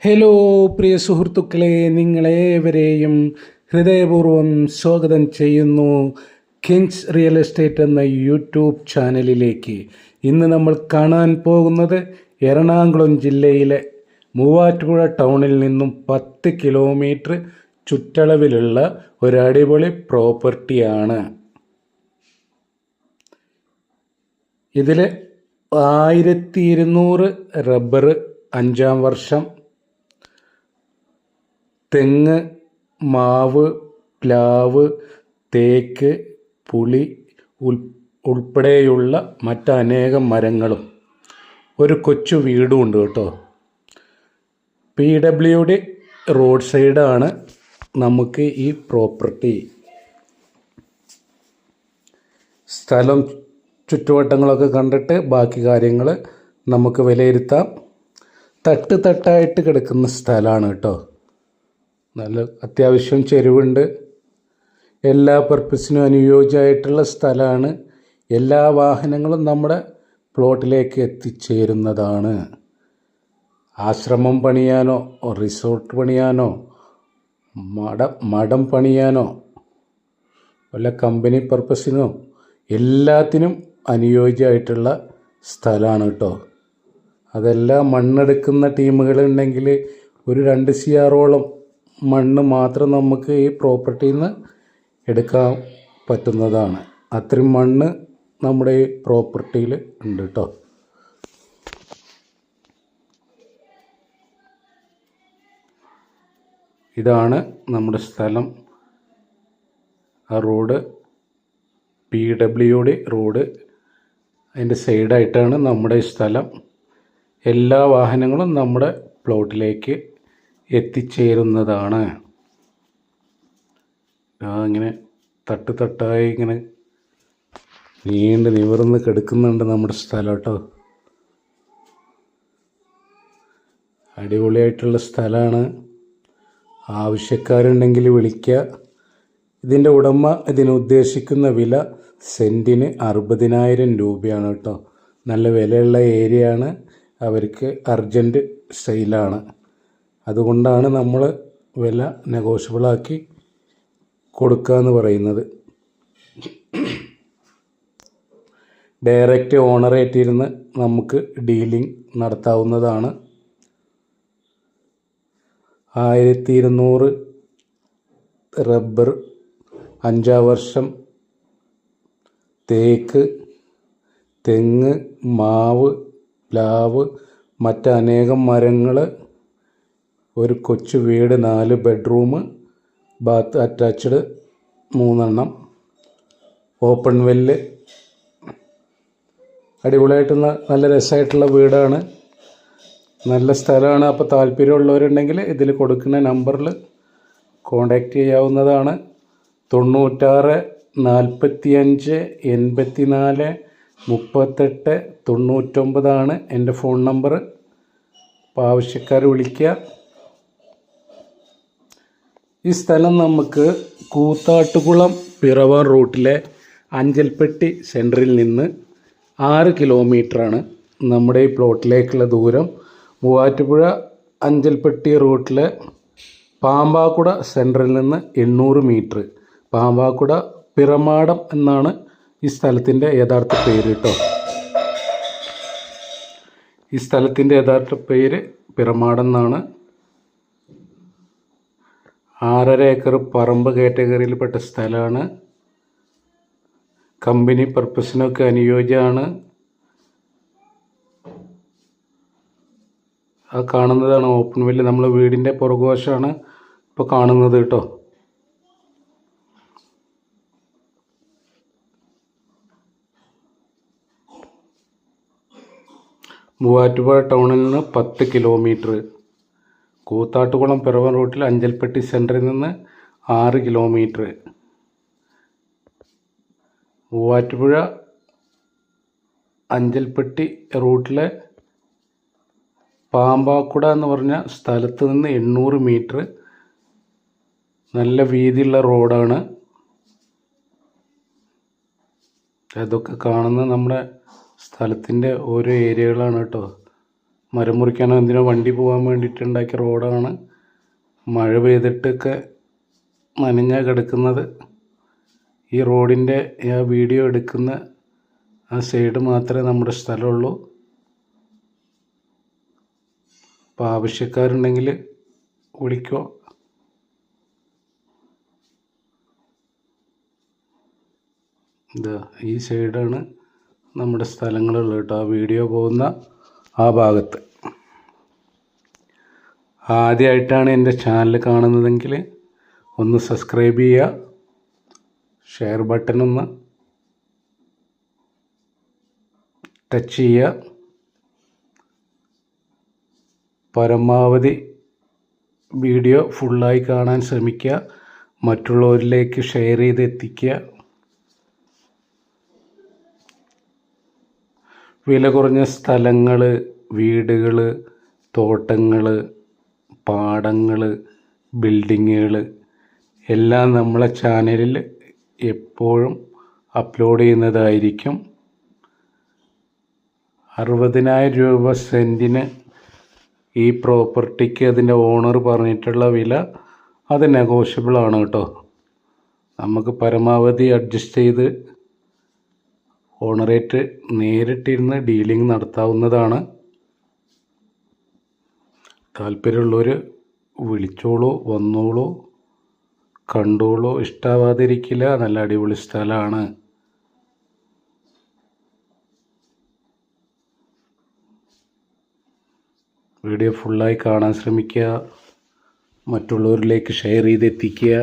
Hello പ്രിയ സുഹൃത്തുക്കളെ, നിങ്ങളേവരെയും ഹൃദയപൂർവ്വം സ്വാഗതം ചെയ്യുന്നു കിങ്സ് റിയൽ എസ്റ്റേറ്റ് എന്ന യൂട്യൂബ് ചാനലിലേക്ക്. ഇന്ന് നമ്മൾ കാണാൻ പോകുന്നത് എറണാകുളം ജില്ലയിലെ മൂവാറ്റുപുഴ ടൗണിൽ നിന്നും 10 കിലോമീറ്റർ ചുറ്റളവിലുള്ള ഒരു അടിപൊളി പ്രോപ്പർട്ടിയാണ്. ഇതിൽ 1200 റബ്ബർ 5-ാം വർഷം, തെങ്ങ്, മാവ്, പ്ലാവ്, തേക്ക്, പുളി ഉൾപ്പെടെയുള്ള മറ്റനേകം മരങ്ങളും ഒരു കൊച്ചു വീടും ഉണ്ട് കേട്ടോ. PWD റോഡ് സൈഡാണ് നമുക്ക് ഈ പ്രോപ്പർട്ടി. സ്ഥലം ചുറ്റുവട്ടങ്ങളൊക്കെ കണ്ടിട്ട് ബാക്കി കാര്യങ്ങൾ നമുക്ക് വിലയിരുത്താം. തട്ടായിട്ട് കിടക്കുന്ന സ്ഥലമാണ് കേട്ടോ. നല്ല അത്യാവശ്യം ചെരുവുണ്ട്. എല്ലാ പർപ്പസിനും അനുയോജ്യമായിട്ടുള്ള സ്ഥലമാണ്. എല്ലാ വാഹനങ്ങളും നമ്മുടെ പ്ലോട്ടിലേക്ക് എത്തിച്ചേരുന്നതാണ്. ആശ്രമം പണിയാനോ റിസോർട്ട് പണിയാനോ മഠം പണിയാനോ വല്ല കമ്പനി പർപ്പസിനോ എല്ലാത്തിനും അനുയോജ്യമായിട്ടുള്ള സ്ഥലമാണ് കേട്ടോ. അതെല്ലാം മണ്ണെടുക്കുന്ന ടീമുകളുണ്ടെങ്കിൽ ഒരു 2 CR മണ്ണ് മാത്രം നമുക്ക് ഈ പ്രോപ്പർട്ടിയിൽ നിന്ന് എടുക്കാൻ പറ്റുന്നതാണ്. അത്രയും മണ്ണ് നമ്മുടെ ഈ പ്രോപ്പർട്ടിയിൽ ഉണ്ട് കേട്ടോ. ഇതാണ് നമ്മുടെ സ്ഥലം. ആ റോഡ് PWD റോഡ്, അതിൻ്റെ സൈഡായിട്ടാണ് നമ്മുടെ ഈ സ്ഥലം. എല്ലാ വാഹനങ്ങളും നമ്മുടെ പ്ലോട്ടിലേക്ക് എത്തിച്ചേരുന്നതാണ്. ഇങ്ങനെ തട്ടായി ഇങ്ങനെ നീണ്ട് നിവർന്ന് കിടക്കുന്നുണ്ട് നമ്മുടെ സ്ഥലം കേട്ടോ. അടിപൊളിയായിട്ടുള്ള സ്ഥലമാണ്. ആവശ്യക്കാരുണ്ടെങ്കിൽ വിളിക്കുക. ഇതിൻ്റെ ഉടമ ഉദ്ദേശിക്കുന്ന വില സെൻറ്റിന് 60,000 രൂപയാണ് കേട്ടോ. നല്ല വിലയുള്ള ഏരിയയാണ്. അവർക്ക് അർജൻറ്റ് സെയിലാണ്. അതുകൊണ്ടാണ് നമ്മൾ വില നെഗോഷ്യബിളാക്കി കൊടുക്കുക എന്ന് പറയുന്നത്. ഡയറക്റ്റ് ഓണറേറ്റിരുന്ന് നമുക്ക് ഡീലിംഗ് നടത്താവുന്നതാണ്. 1200 റബ്ബർ 5-ാം വർഷം, തേക്ക്, തെങ്ങ്, മാവ്, പ്ലാവ്, മറ്റനേകം മരങ്ങൾ, ഒരു കൊച്ചു വീട്, 4 ബെഡ്റൂം, ബാത്ത് അറ്റാച്ച്ഡ് 3 ഓപ്പൺ വെല്ല്. അടിപൊളിയായിട്ടുള്ള നല്ല രസമായിട്ടുള്ള വീടാണ്. നല്ല സ്ഥലമാണ്. അപ്പോൾ താല്പര്യമുള്ളവരുണ്ടെങ്കിൽ ഇതിൽ കൊടുക്കുന്ന നമ്പറിൽ കോണ്ടാക്റ്റ് ചെയ്യാവുന്നതാണ്. 96 45 84 38 99 എൻ്റെ ഫോൺ നമ്പർ. അപ്പോൾ ആവശ്യക്കാർ വിളിക്കുക. ഈ സ്ഥലം നമുക്ക് കൂത്താട്ടുകുളം പിറവം റൂട്ടിലെ അഞ്ചൽപ്പെട്ടി സെൻറ്ററിൽ നിന്ന് 6 കിലോമീറ്ററാണ് നമ്മുടെ ഈ പ്ലോട്ടിലേക്കുള്ള ദൂരം. മൂവാറ്റുപുഴ അഞ്ചൽപ്പെട്ടി റൂട്ടിലെ പാമ്പാക്കുട സെൻറ്ററിൽ നിന്ന് 800 മീറ്റർ. പാമ്പാക്കുട പിറമാടം എന്നാണ് ഈ സ്ഥലത്തിൻ്റെ യഥാർത്ഥ പേര് കേട്ടോ. ഈ സ്ഥലത്തിൻ്റെ യഥാർത്ഥ പേര് പിറമാടം എന്നാണ്. 6.5 ഏക്കർ പറമ്പ് കാറ്റഗറിയിൽപ്പെട്ട സ്ഥലമാണ്. കമ്പനി പർപ്പസിനൊക്കെ അനുയോജ്യമാണ്. ആ കാണുന്നതാണ് ഓപ്പൺ വെല്ല്. നമ്മൾ വീടിൻ്റെ പുറകുവശമാണ് ഇപ്പോൾ കാണുന്നത് കേട്ടോ. മൂവാറ്റുപുഴ ടൗണിൽ നിന്ന് 10 കിലോമീറ്റർ. കൂത്താട്ടുകുളം പിറവം റൂട്ടിൽ അഞ്ചൽപ്പെട്ടി സെൻറ്ററിൽ നിന്ന് 6 കിലോമീറ്റർ. മൂവാറ്റുപുഴ അഞ്ചൽപ്പെട്ടി റൂട്ടിലെ പാമ്പാക്കുട എന്ന് പറഞ്ഞ സ്ഥലത്ത് നിന്ന് 800 മീറ്റർ. നല്ല വീതിയുള്ള റോഡാണ്. അതൊക്കെ കാണുന്ന നമ്മുടെ സ്ഥലത്തിൻ്റെ ഓരോ ഏരിയകളാണ് കേട്ടോ. മരം മുറിക്കാനോ എന്തിനോ വണ്ടി പോകാൻ വേണ്ടിയിട്ടുണ്ടാക്കിയ റോഡാണ്. മഴ പെയ്തിട്ടൊക്കെ നനഞ്ഞാൽ കിടക്കുന്നത്. ഈ റോഡിൻ്റെ ആ വീഡിയോ എടുക്കുന്ന ആ സൈഡ് മാത്രമേ നമ്മുടെ സ്ഥലമുള്ളൂ. അപ്പോൾ ആവശ്യക്കാരുണ്ടെങ്കിൽ വിളിക്കോ. ഇതാ ഈ സൈഡാണ് നമ്മുടെ സ്ഥലങ്ങളുള്ളത് കേട്ടോ. ആ വീഡിയോ പോകുന്ന ആ ഭാഗത്ത്. ആദ്യമായിട്ടാണ് എൻ്റെ ചാനൽ കാണുന്നതെങ്കിൽ ഒന്ന് സബ്സ്ക്രൈബ് ചെയ്യുക, ഷെയർ ബട്ടൺ ഒന്ന് ടച്ച് ചെയ്യുക. പരമാവധി വീഡിയോ ഫുള്ളായി കാണാൻ ശ്രമിക്കുക, മറ്റുള്ളവരിലേക്ക് ഷെയർ ചെയ്ത് എത്തിക്കുക. വില കുറഞ്ഞ സ്ഥലങ്ങൾ, വീടുകൾ, തോട്ടങ്ങൾ, പാടങ്ങൾ, ബിൽഡിങ്ങുകൾ എല്ലാം നമ്മളെ ചാനലിൽ എപ്പോഴും അപ്ലോഡ് ചെയ്യുന്നതായിരിക്കും. 60,000 രൂപ സെൻറ്റിന് ഈ പ്രോപ്പർട്ടിക്ക് അതിൻ്റെ ഓണർ പറഞ്ഞിട്ടുള്ള വില അത് നെഗോഷ്യബിൾ ആണ് കേട്ടോ. നമുക്ക് പരമാവധി അഡ്ജസ്റ്റ് ചെയ്ത് ഓണറേറ്റ് നേരിട്ടിരുന്ന് ഡീലിംഗ് നടത്താവുന്നതാണ്. താല്പര്യമുള്ളവർ വിളിച്ചോളൂ, വന്നോളൂ, കണ്ടോളൂ. ഇഷ്ടാവാതിരിക്കില്ല. നല്ല അടിപൊളി സ്ഥലമാണ്. വീഡിയോ ഫുള്ളായി കാണാൻ ശ്രമിക്കുക, മറ്റുള്ളവരിലേക്ക് ഷെയർ ചെയ്തെത്തിക്കുക.